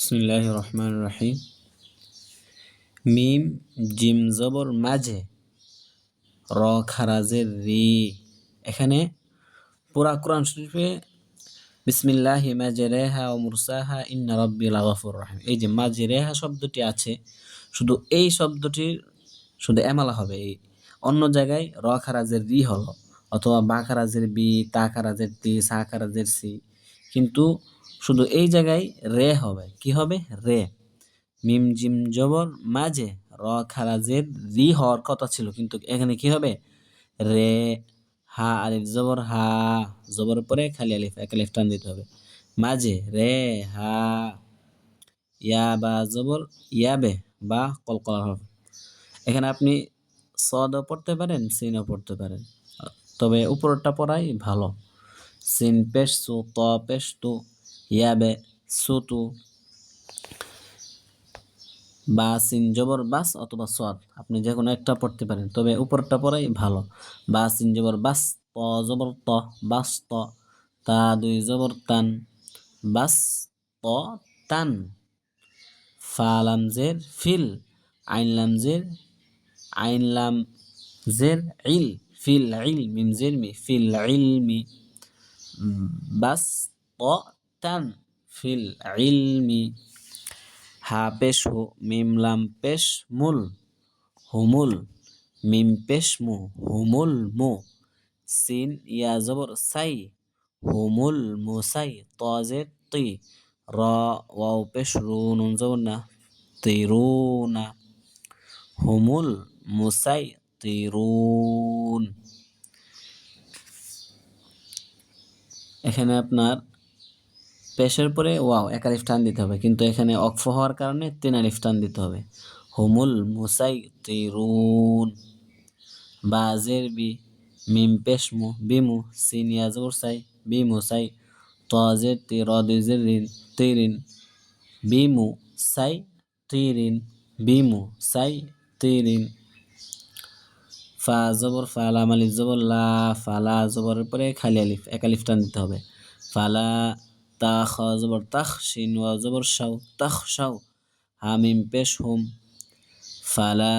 বিসমিল্লাহির রহমানির রহিম। মিম জিম জবর মাঝে, র খারাজের রি। এখানে পুরা কোরআন শরীফে বিসমিল্লাহি মাজরেহা ও মুরসাহা ইন্না রাব্বি লাগাফুর রহিম, এই যে মাজরেহা শব্দটি আছে, শুধু এই শব্দটির শুধু এমালা হবে। এই অন্য জায়গায় র খারাজের রি হলো, অথবা বা খারাজের বি, তা খারাজের তি, সা খারাজের সি, কিন্তু শুধু এই জায়গায় রে হবে। কি হবে? রে। মিম জিম জবর মাঝে, র খারাজের রি হওয়ার কথা ছিল, কিন্তু এখানে কি হবে? রে। হা আলিফ জবর হা, জবর পরে খালি আলিফ, এক আলিফ টান দিতে হবে। মাঝে রে হা। ইয়া বা জবর ইয়াবে, বা কলকলা হবে। এখানে আপনি সদও পড়তে পারেন, সিনও পড়তে পারেন, তবে উপরটা পড়াই ভালো। সিন পেশ সু, ত পেশ তু, ইয়াবে সুতু, বা সিন জবর বাস অথবা সদ, আপনি যে কোনো একটা পড়তে পারেন, তবে উপরটা পড়াই ভালো। বা সিন জবর বাস, ত জবর ত, বাস ত, তা দুই জবর তান, বাস ত তান। ফা লাম জের ফিল, আইন লাম জের আইন লাম জের ইল, ফিল ইল, মিম জের মি, ফিল ইলমি। বাস ত তান ফিল ইলমি। হা পেশ হু, মিম লাম পেশ মুল, হুমুল, মিম পেশ মু, হুমুল মু। সিন ইয়া জবর সাই, হুমুল মুসাই, ত জের তি, র ওয়াও পেশ রু, নুন জবর না, তিরুনা, হুমুল মুসাই তিরুন। এখানে আপনার পেশের পরে ওয়াও এক আলিফ টান দিতে হবে, কিন্তু এখানে অক্ফ হওয়ার কারণে তিন আলিফ টান দিতে হবে। হুমুল মুসাই তিরুন। বাজের বি, মিম পেশ মু, বিমু, সিন ইয়া জবর সাই, বিমু সাই, তজের তি, র দুইজের রিন, তিরিন, বিমু সাই তিরিন, বিমু সাই তিরিন। ফা জবর ফা, লাম আলিফ জবর লা, ফালা জবরের পরে খালি আলিফ, এক আলিফ টান দিতে হবে। ফালা। তা খ জবর তাখ, শিন ওয়া জবর শাও, তাখ শাও, হামিম পেশ হুম, ফালা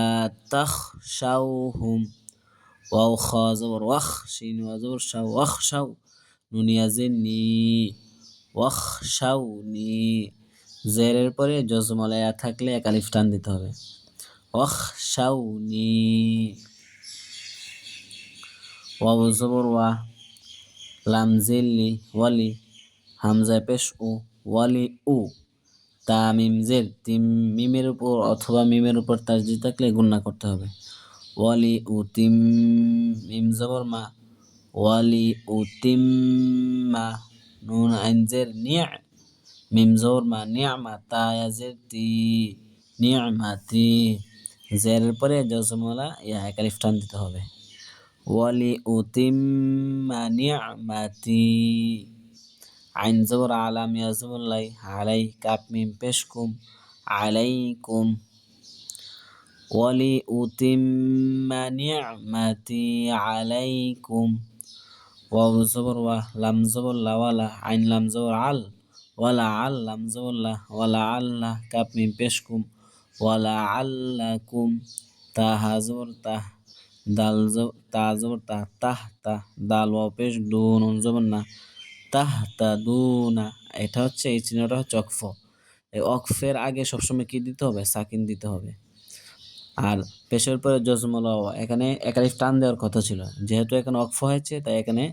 তাখ শাও হুম। ওয়াও খ জবর ওয়াখ, শিন ওয়া জবর শাও, ওয়াখ শাও, নুনিয়া জের নি, ওয়াখ শাও নি। জেরের পরে জজমলায়া থাকলে এক আলিফ টান দিতে হবে। ওয়াখ শাও নি। ওয়াও জবর ওয়া, লাম জিল্লি ওয়ালি, হামজা পেশ উ, ওয়ালি উ। তা মিম জের তিম, মিমের উপর অথবা মিমের উপর তাসদীদ থাকলে গুণনা করতে হবে। ওয়ালি উ তিম, মিম জবর মা, ওয়ালি উ তিম মা। নুন আইন জের নিয়া, মিম জবর মা, নিয়ামা, তা জের তি, নিয়ামাতি। জেরের পরে জজমলা ইয়া এক আলিফ টান দিতে হবে। ওয়ালি উতিম্মা নি'মাতি। আইন জবর আলাম, ইয়া জবর লাই, আলাই, কাপ মিম পেশ কুম, আলাইকুম। ওয়ালি উতিম্মা নি'মাতি আলাইকুম। ওয়াও জবর ওয়া, লাম জবর লা, ওয়ালা, আইন লাম জবর আল, ওয়ালা আল, লাম জবর লা, ওয়ালা আল্লাহ, কাপ মিম পেশ কুম, ওয়ালা আল্লাকুম। তা হা জবর তাহ, দাল তা জবর তা, তাহ তা, দাল ওয়াও পেশ দু, নুন জবর না, তাহ তা দু না। এটা হচ্ছে, এই চিহ্নটা হচ্ছে অক্ফ। এই অক্ফের আগে সবসময় কি দিতে হবে? সাকিন দিতে হবে। আর পেশের পরে জজমলা, এখানে এক আলিফ টান দেওয়ার কথা ছিল, যেহেতু এখানে অক্ফ হয়েছে তাই এখানে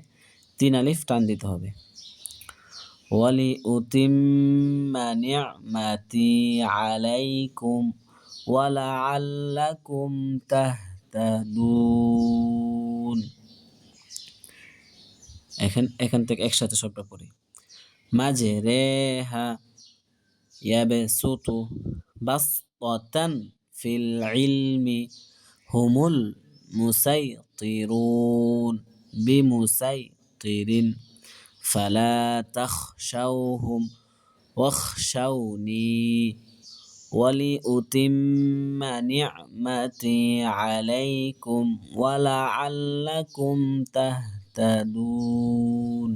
তিন আলিফ টান দিতে হবে। ওয়ালি উতিম্মা নি'মাতি আলাইকুম ওয়া লাআল্লাকুম তাহতাদুন। এখান থেকে একসাথে সবটা পড়ি। মাঝে রে হা, ইয়াবে সুতু, বাসতান ফিল ইলমি, হুমুল মুসাইতিরুন, বিমুসাইতিরিন। ফালা তাখশাওহুম ওয়াখশাওনি ওয়ালিউতিম্মা নি'মাতি আলাইকুম ওয়া লাআল্লাকুম তাহতাদুন।